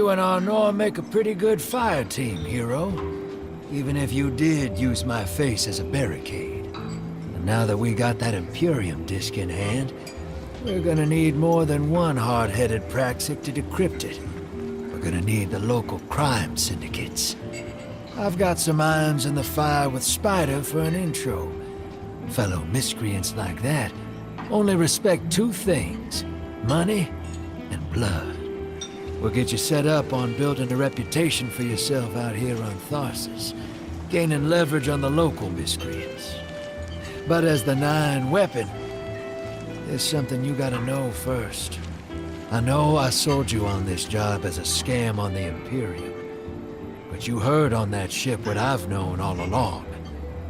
You and Arnor make a pretty good fire team, hero. Even if you did use my face as a barricade. And now that we got that Imperium disk in hand, we're gonna need more than one hard-headed Praxic to decrypt it. We're gonna need the local crime syndicates. I've got some irons in the fire with Spider for an intro. Fellow miscreants like that only respect two things: money and blood. We'll get you set up on building a reputation for yourself out here on Tharsis, gaining leverage on the local miscreants. But as the 9 weapon, there's something you gotta know first. I know I sold you on this job as a scam on the Imperium, but you heard on that ship what I've known all along.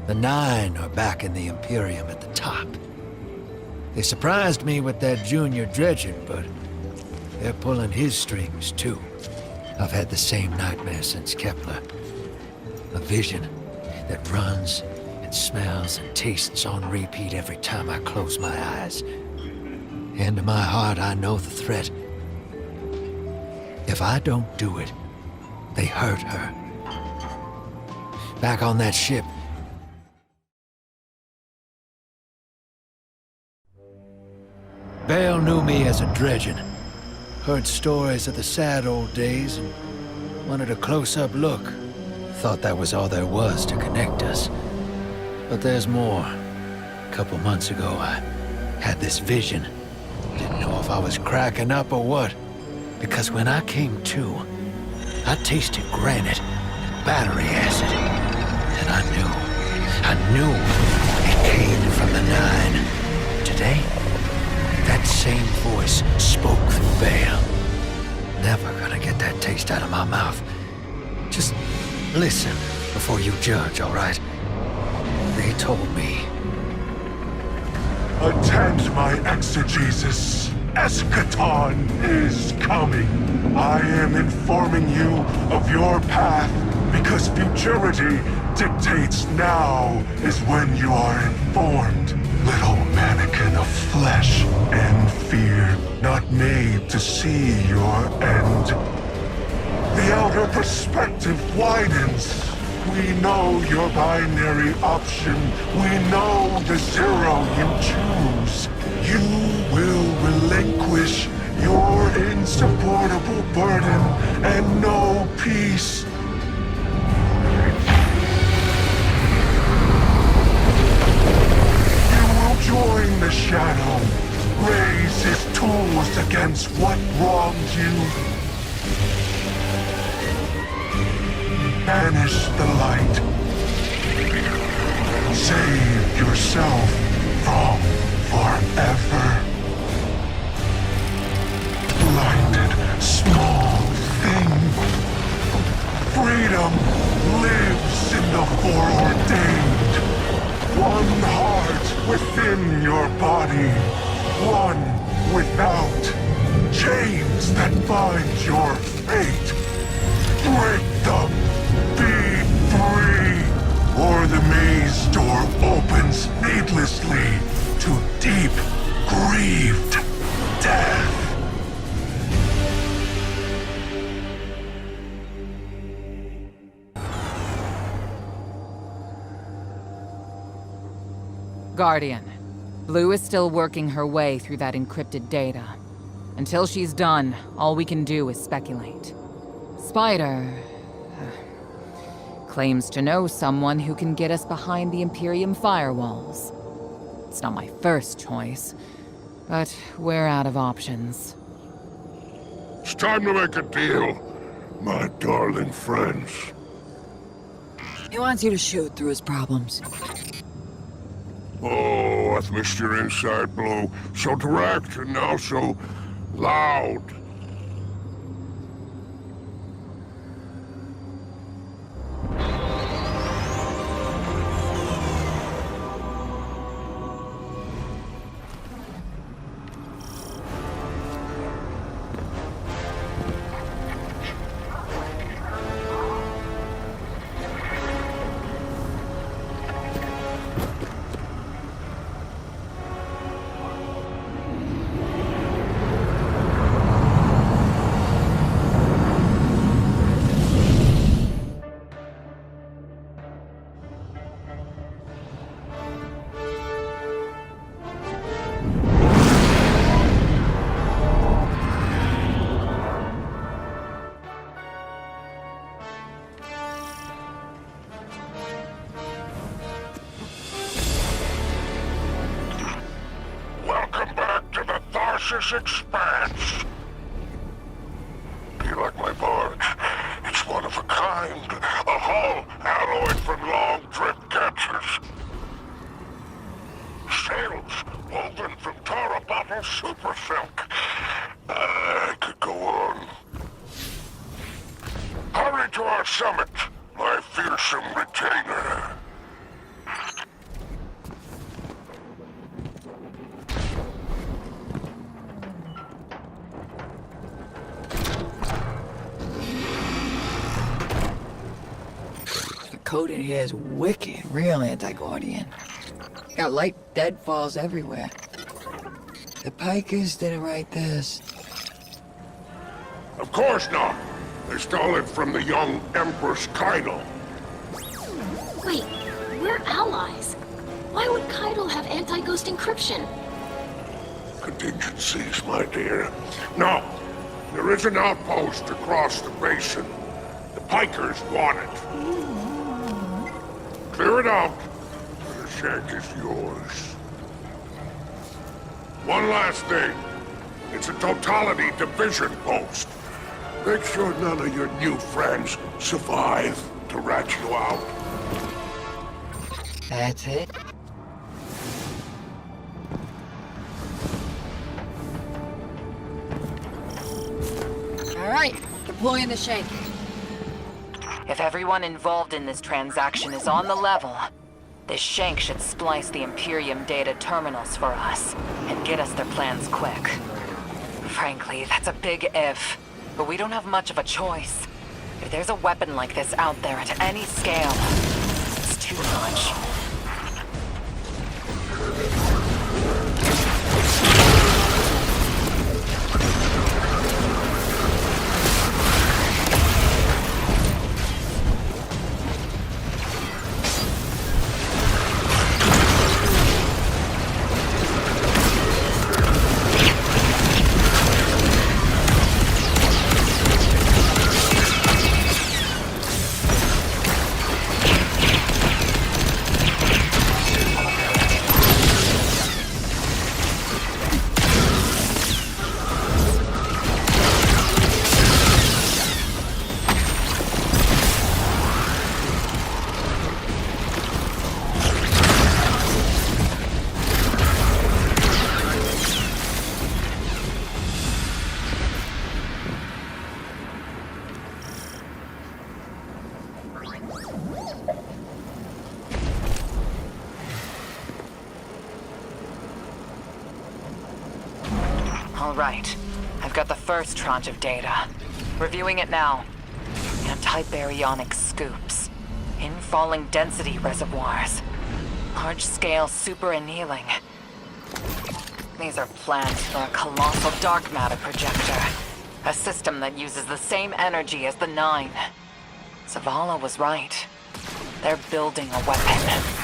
The 9 are backing the Imperium at the top. They surprised me with that junior dredging, but they're pulling his strings too. I've had the same nightmare since Kepler. A vision that runs and smells and tastes on repeat every time I close my eyes. And in my heart, I know the threat. If I don't do it, they hurt her. Back on that ship, Bale knew me as a dredgen. Heard stories of the sad old days and wanted a close-up look. Thought that was all there was to connect us. But there's more. A couple months ago, I had this vision. Didn't know if I was cracking up or what. Because when I came to, I tasted granite and battery acid. And I knew it came from the 9. Today, that same voice spoke through Bale. Never gonna get that taste out of my mouth. Just listen before you judge, all right? They told me. Attend my exegesis. Eschaton is coming. I am informing you of your path because futurity dictates now is when you are informed. Little mannequin of flesh and fear, not made to see your end. The outer perspective widens. We know your binary option. We know the 0 you choose. You will relinquish your insupportable burden and know peace. Join the Shadow. Raise his tools against what wronged you. Banish the light. Save yourself from forever. Blinded, small thing. Freedom lives in the foreordained. One heart within your body, one without. Chains that bind your fate. Break them, be free, or the maze door opens needlessly to deep, grieved death. Guardian, Blue is still working her way through that encrypted data. Until she's done, all we can do is speculate. Spider claims to know someone who can get us behind the Imperium firewalls. It's not my first choice, but we're out of options. It's time to make a deal, my darling friends. He wants you to shoot through his problems. Oh, I've missed your inside blow. So direct and now so loud. precious expanse. Do you like my barge? It's one of a kind. A hull alloyed from long drift catchers. Sails woven from Tara bottle super silk. I could go on. Hurry to our summit, my fearsome retainer. The code in here is wicked, real anti-Guardian. Got light deadfalls everywhere. The Pikers didn't write this. Of course not. They stole it from the young Empress Kydal. Wait, we're allies. Why would Kydal have anti-ghost encryption? Contingencies, my dear. No, there is an outpost across the basin. The Pikers want it. Clear it out. The shank is yours. One last thing. It's a totality division post. Make sure none of your new friends survive to rat you out. That's it? Alright, deploying the shank. If everyone involved in this transaction is on the level, this shank should splice the Imperium data terminals for us and get us their plans quick. Frankly, that's a big if, but we don't have much of a choice. If there's a weapon like this out there at any scale, it's too much. All right. I've got the first tranche of data. Reviewing it now. Anti-baryonic scoops. Infalling density reservoirs. Large-scale super-annealing. These are plans for a colossal dark matter projector. A system that uses the same energy as the Nine. Zavala was right. They're building a weapon.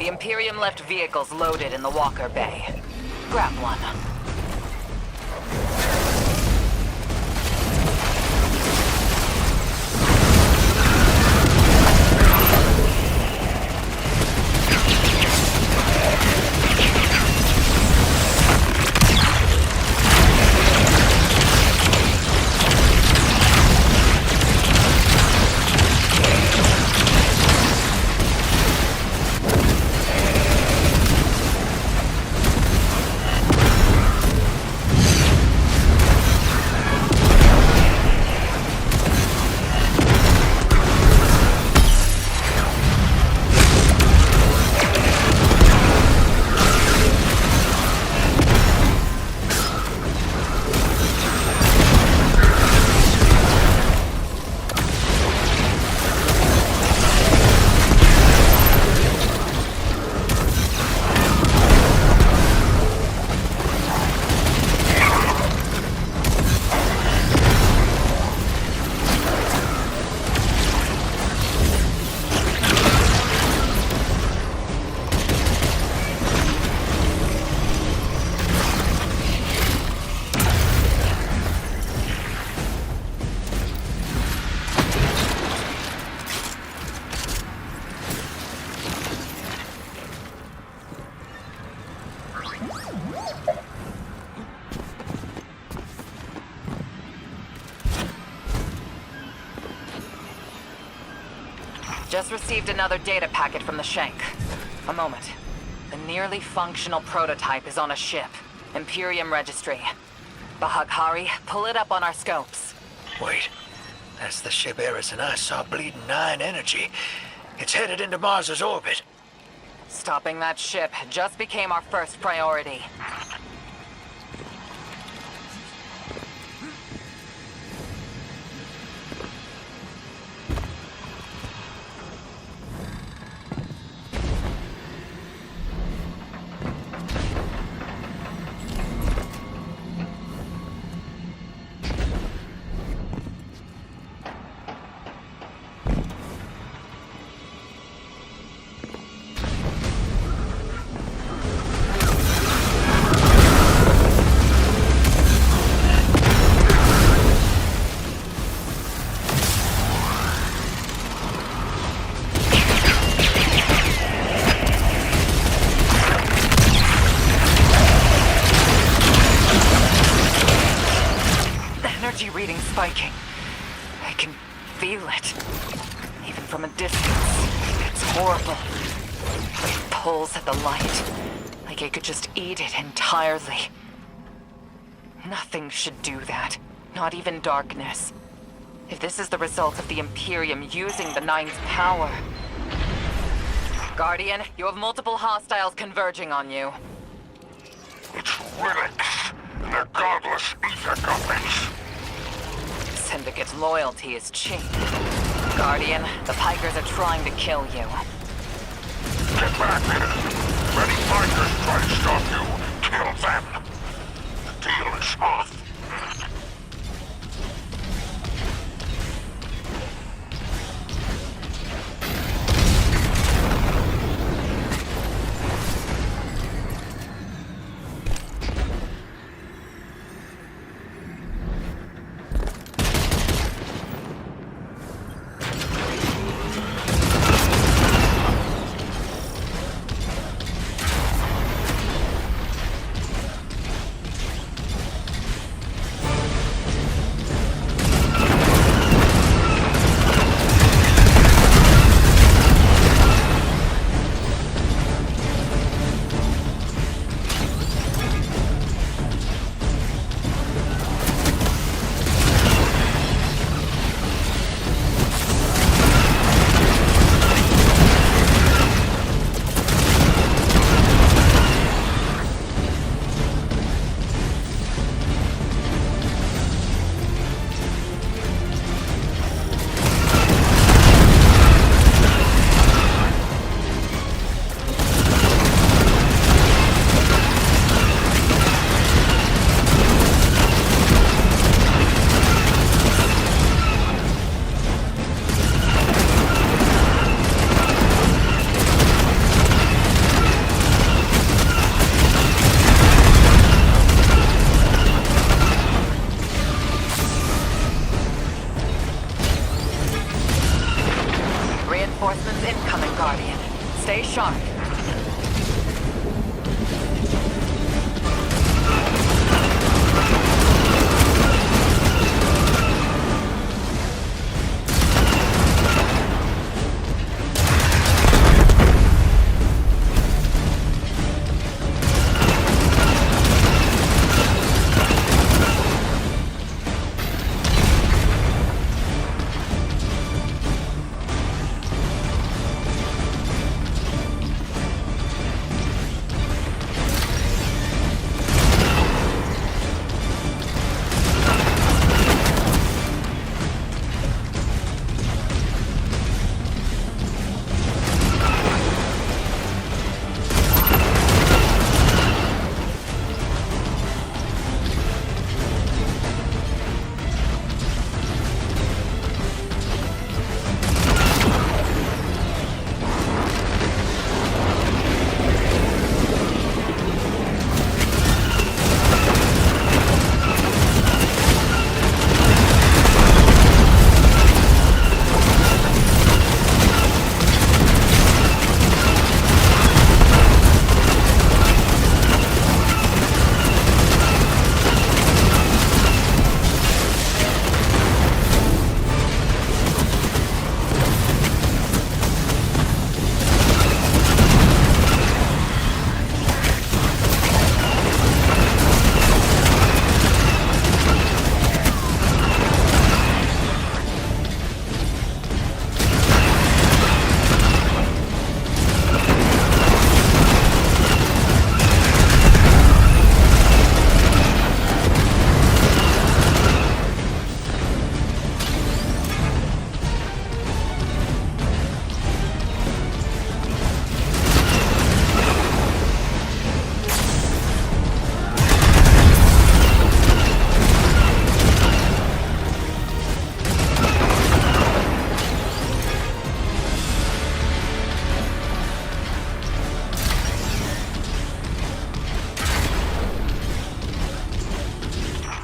The Imperium left vehicles loaded in the Walker Bay. Grab one. Just received another data packet from the Shank. A moment. A nearly functional prototype is on a ship. Imperium Registry. Bahaghari, pull it up on our scopes. Wait. That's the ship Eris and I saw bleeding 9 energy. It's headed into Mars's orbit. Stopping that ship just became our first priority. Reading spiking. I can feel it. Even from a distance. It's horrible. It pulls at the light. Like it could just eat it entirely. Nothing should do that. Not even darkness. If this is the result of the Imperium using the Nine's power... Guardian, you have multiple hostiles converging on you. It's relics. And they're godless ether guppies. Syndicate's loyalty is cheap. Guardian, the Pikers are trying to kill you. Get back! If any Pikers try to stop you, kill them! The deal is off. Reinforcements incoming, Guardian. Stay sharp.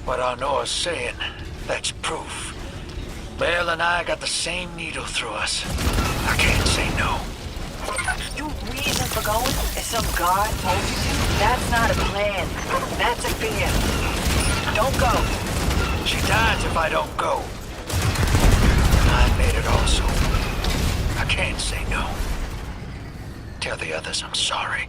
What Arnoa's saying, that's proof. Bale and I got the same needle through us. I can't say no. Your reason for going is some guard told you to? That's not a plan. That's a fear. Don't go. She dies if I don't go. I made it also. I can't say no. Tell the others I'm sorry.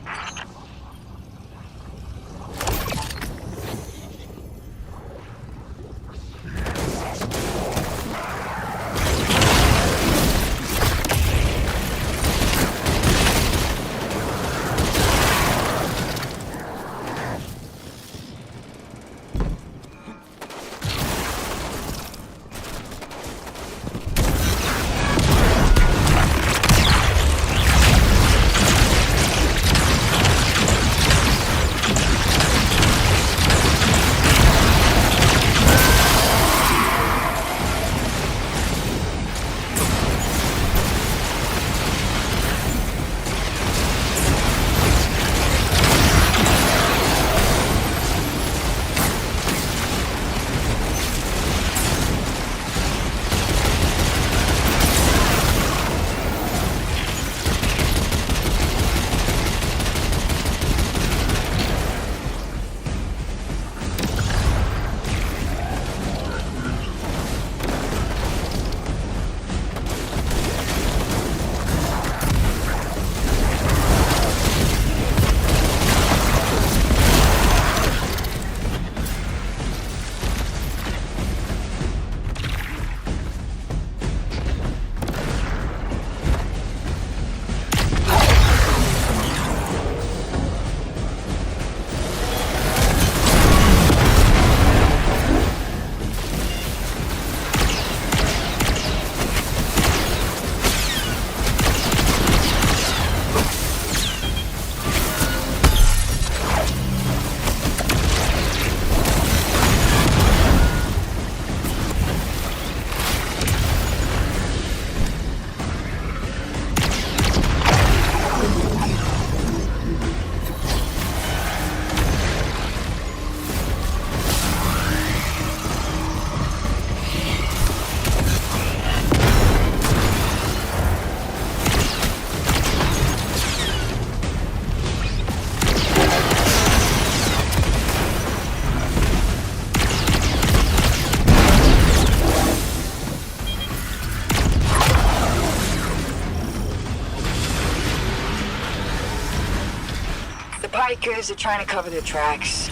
Pikers are trying to cover their tracks.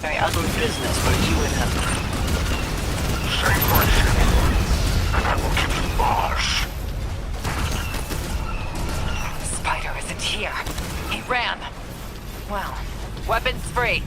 Very ugly business for you and him. Save my ship, and I will give you Mars. Spider isn't here. He ran. Well, weapons free.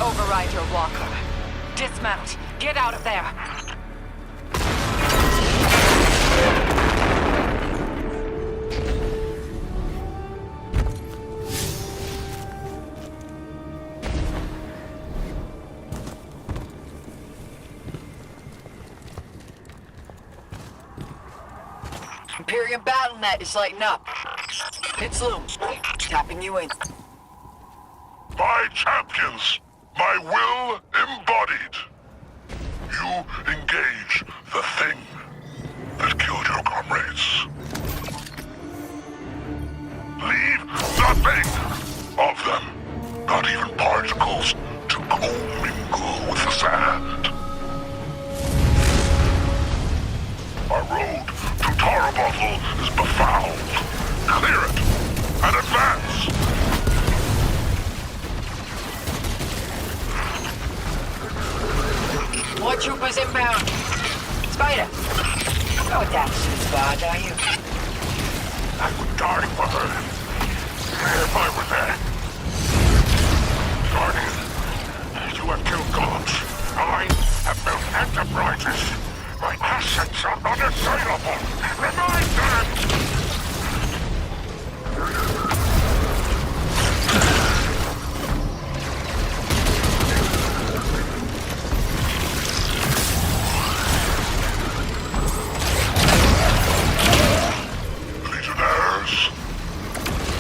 Override your walker. Dismount. Get out of there. Imperium BattleNet is lighting up. It's Lou. Tapping you in. My champions, my will embodied. You engage the thing that killed your comrades. Leave nothing of them, not even particles, to commingle with the sand. Our road to Tarabothel is befouled. Clear it and advance. More troopers inbound. Spider, you're not attached to this barge, are you? I would die for her if I were there. Guardian, you have killed gods. I have built enterprises. My assets are unassailable. Revive them! Legionnaires,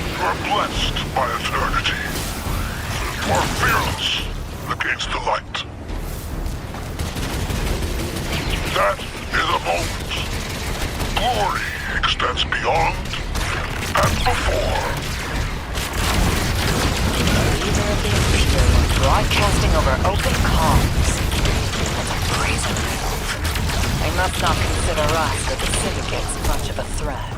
you are blessed towards the light. That is a moment. Glory extends beyond and before. Leader of the Imperium broadcasting over open comms. That's a brazen move. They must not consider us or the Syndicates much of a threat.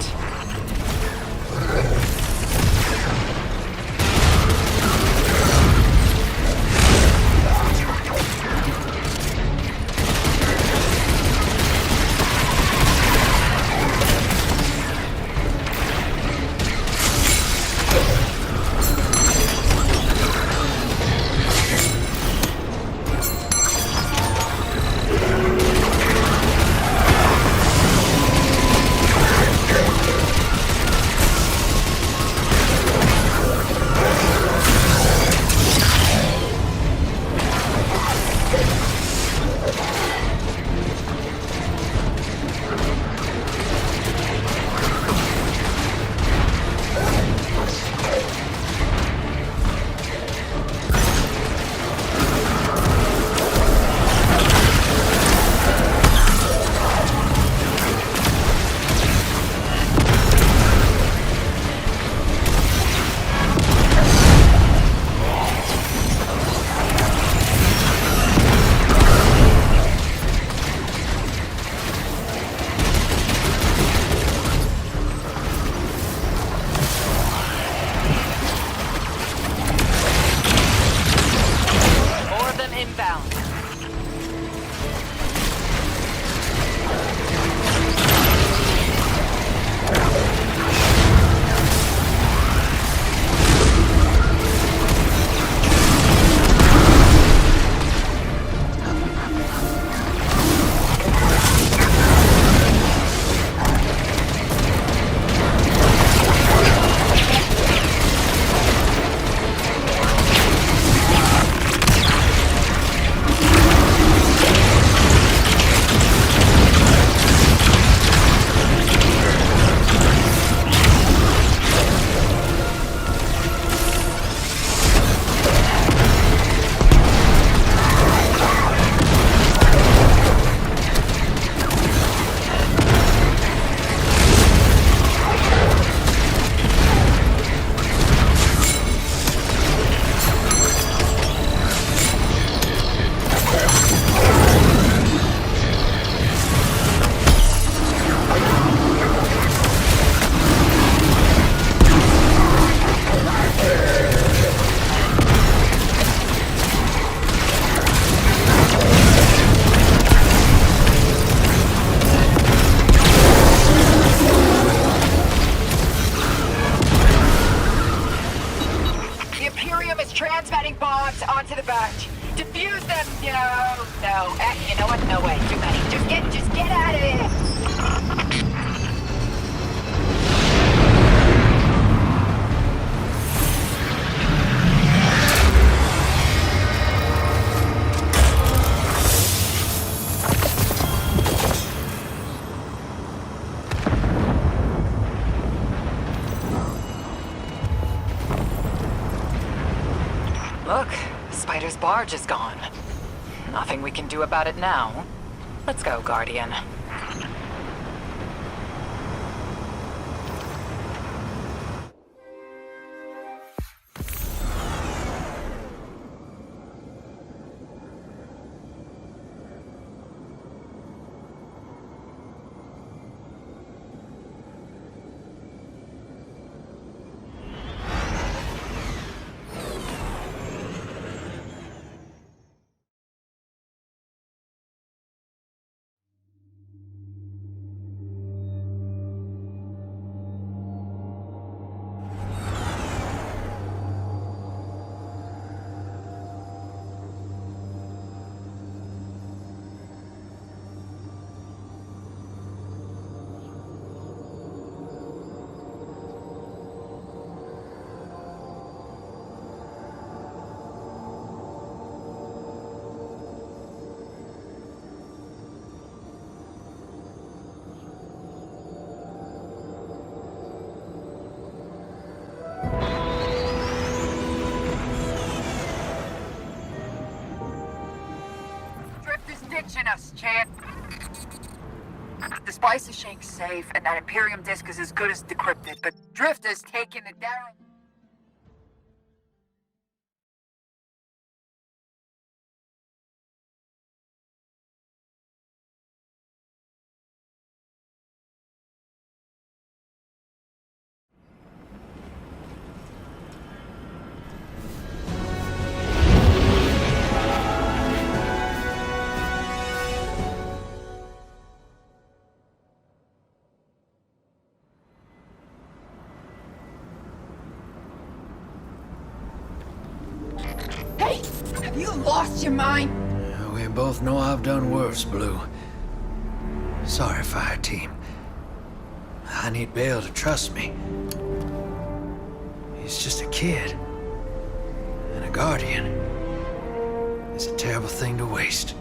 You know what? No way. Too many. Just get out of here. Look, Spider's barge is gone. Nothing we can do about it now. Let's go, Guardian. watching us, Chad. The Spice Shank's safe, and that Imperium disk is as good as decrypted, but Drift is taking the down. Hey! Have you lost your mind? We both know I've done worse, Blue. Sorry, fire team. I need Bale to trust me. He's just a kid. And a guardian. It's a terrible thing to waste.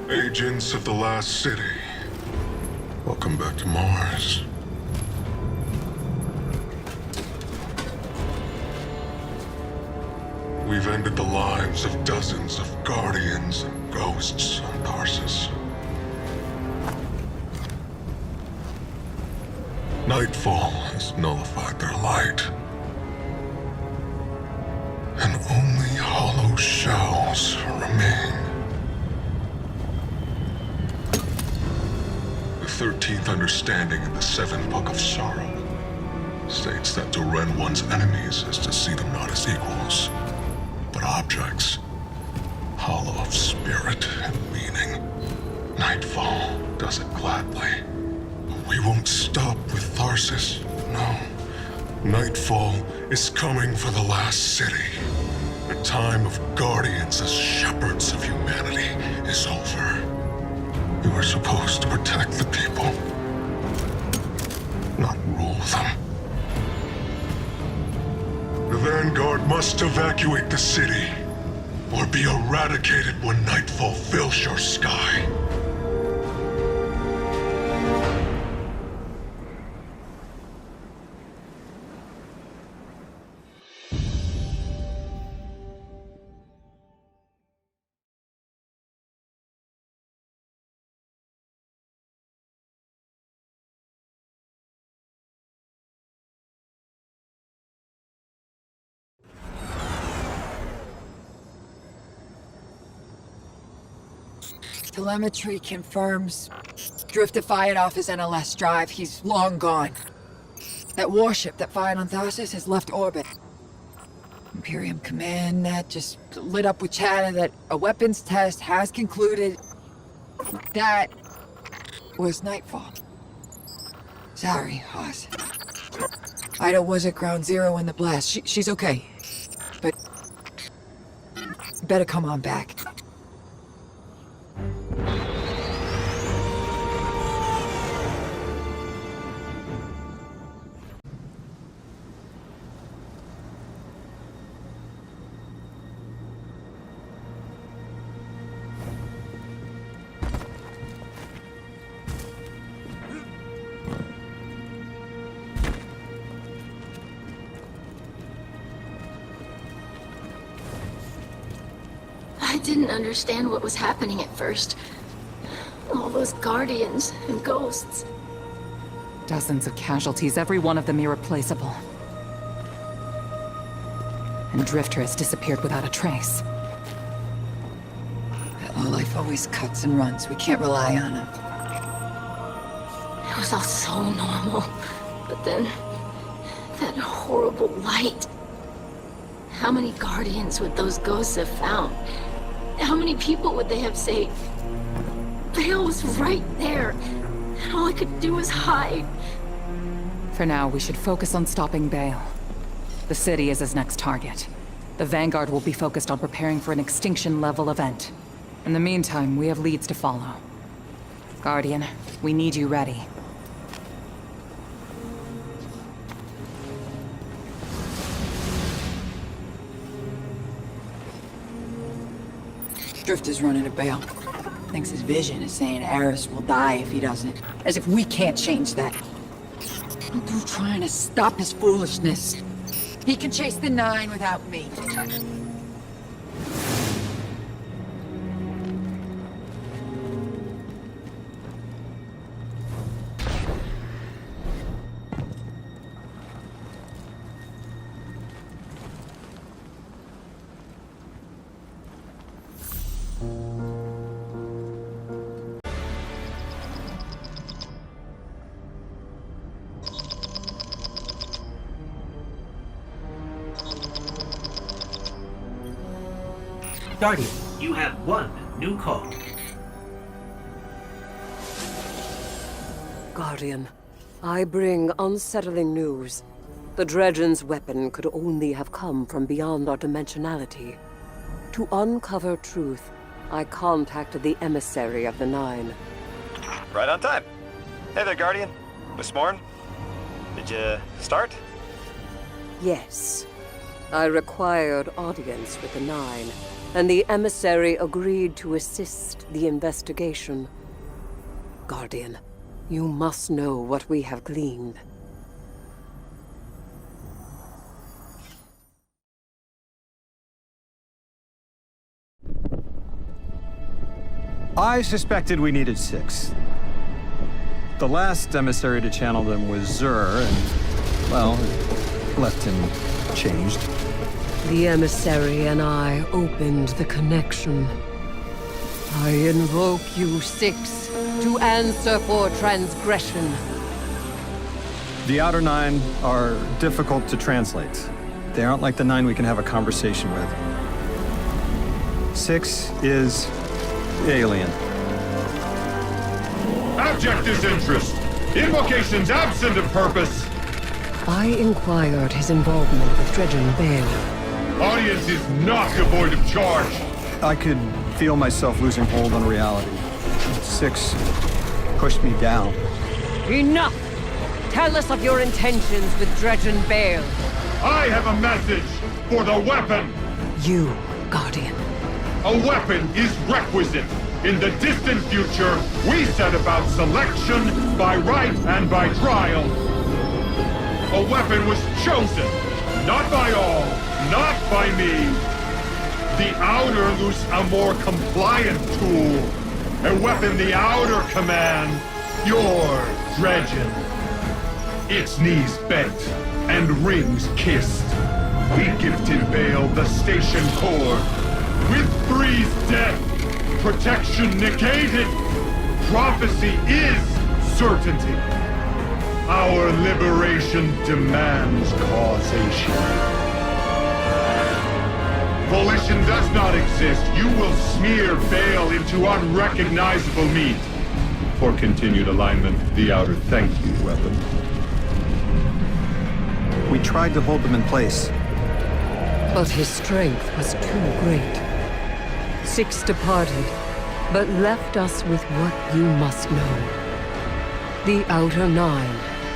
Agents of the Last City, welcome back to Mars. We've ended the lives of dozens of Guardians and Ghosts on Tarsus. Nightfall has nullified their light. And only hollow shells remain. The 13th understanding in the 7th Book of Sorrow states that to rend one's enemies is to see them not as equals, but objects, hollow of spirit and meaning. Nightfall does it gladly. But we won't stop with Tarsus, no. Nightfall is coming for the Last City. The time of Guardians as shepherds of humanity is over. You are supposed to protect the people, not rule them. The Vanguard must evacuate the city, or be eradicated when Nightfall fills your sky. Telemetry confirms Drifter fired off his NLS drive. He's long gone. That warship that fired on Tarsus has left orbit. Imperium Command Net just lit up with chatter that a weapons test has concluded. That was Nightfall. Sorry, Hoss. Ida was at ground zero in the blast. She's okay. But you better come on back. didn't understand what was happening at first. All those guardians and ghosts. Dozens of casualties, every one of them irreplaceable. And Drifter has disappeared without a trace. That lowlife always cuts and runs. We can't rely on him. It was all so normal. But then, that horrible light. How many guardians would those ghosts have found? How many people would they have saved? Bale was right there, and all I could do was hide. For now, we should focus on stopping Bale. The city is his next target. The Vanguard will be focused on preparing for an extinction-level event. In the meantime, we have leads to follow. Guardian, we need you ready. Drifter's running a Bale. Thinks his vision is saying Eris will die if he doesn't. As if we can't change that. I'm through trying to stop his foolishness. He can chase the 9 without me. Guardian, you have one new call. Guardian, I bring unsettling news. The Dredgen's weapon could only have come from beyond our dimensionality. To uncover truth, I contacted the emissary of the 9. Right on time. Hey there, Guardian. Miss Morn. Did you start? Yes. I required audience with the 9, and the emissary agreed to assist the investigation. Guardian, you must know what we have gleaned. I suspected we needed 6. The last emissary to channel them was Zur, and, well, it left him changed. The emissary and I opened the connection. I invoke you 6 to answer for transgression. The Outer 9 are difficult to translate. They aren't like the 9 we can have a conversation with. 6 is alien. Abject disinterest. Invocations absent of purpose. I inquired his involvement with Dredgen Bale. Audience is not devoid of charge. I could feel myself losing hold on reality. 6 pushed me down. Enough! Tell us of your intentions with Dredgen Bale. I have a message for the weapon. You, Guardian. A weapon is requisite. In the distant future, we set about selection by right and by trial. A weapon was chosen, not by all, not by me. The Outer loose a more compliant tool. A weapon the Outer command. Your Dredgen. Its knees bent and rings kissed. We gifted Bale the station core. With Three's death, protection negated. Prophecy is certainty. Our liberation demands causation. Volition does not exist. You will smear Bale into unrecognizable meat. For continued alignment, the Outer thank you weapon. We tried to hold them in place. But his strength was too great. 6 departed, but left us with what you must know. The Outer 9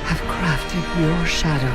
have crafted your shadow.